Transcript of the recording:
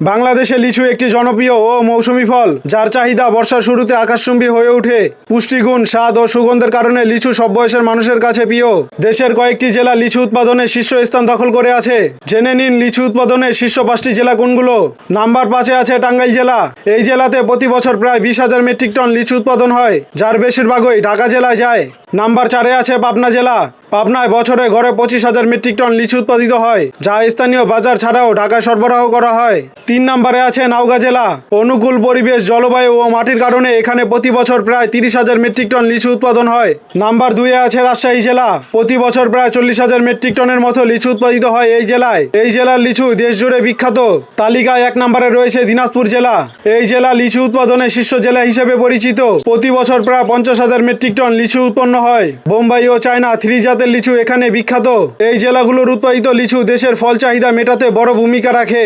বাংলাদেশে লিচু একটি জনপ্রিয় ও মৌসুমী ফল, যার চাহিদা বর্ষার শুরুতে আকাশচুম্বী হয়ে ওঠে। পুষ্টিগুণ, স্বাদ ও সুগন্ধের কারণে লিচু সব বয়সের মানুষের কাছে প্রিয়। দেশের কয়েকটি জেলা লিচু উৎপাদনে শীর্ষস্থান দখল করে আছে। জেনে নিন লিচু উৎপাদনে শীর্ষ 5টি জেলা কোনগুলো। নাম্বার 5-এ আছে টাঙ্গাইল জেলা। এই জেলাতে প্রতি বছর প্রায় 20,000 মেট্রিক টন লিচু উৎপাদন হয়, যার বেশিরভাগই ঢাকা জেলায় যায়। নাম্বার 4-এ আছে পাবনা জেলা। পাবনায় বছরে গড়ে 25,000 মেট্রিক টন লিচু উৎপাদিত হয়, যা স্থানীয় বাজার ছাড়াও ঢাকায় সরবরাহ করা হয়। 3 নম্বরে আছে নওগাঁ জেলা। অনুকূল পরিবেশ, জলবায়ু ও মাটির কারণে এখানে প্রতি বছর প্রায় 30,000 মেট্রিক টন লিচু উৎপাদন হয়। নাম্বার 2-এ আছে রাজশাহী জেলা। প্রতি বছর প্রায় 40,000 মেট্রিক টনের মতো লিচু উৎপাদিত হয় এই জেলায়। এই জেলার লিচু দেশ জুড়ে বিখ্যাত। তালিকায় 1 নম্বরে রয়েছে দিনাজপুর জেলা। এই জেলা লিচু উৎপাদনে শীর্ষ জেলা হিসেবে পরিচিত। প্রতি বছর প্রায় 50,000 মেট্রিক টন লিচু উৎপন্ন হয়। বোম্বাই ও চায়না 3 জাতের লিচু এখানে বিখ্যাত। এই জেলাগুলোর উৎপাদিত লিচু দেশের ফল চাহিদা মেটাতে বড় ভূমিকা রাখে।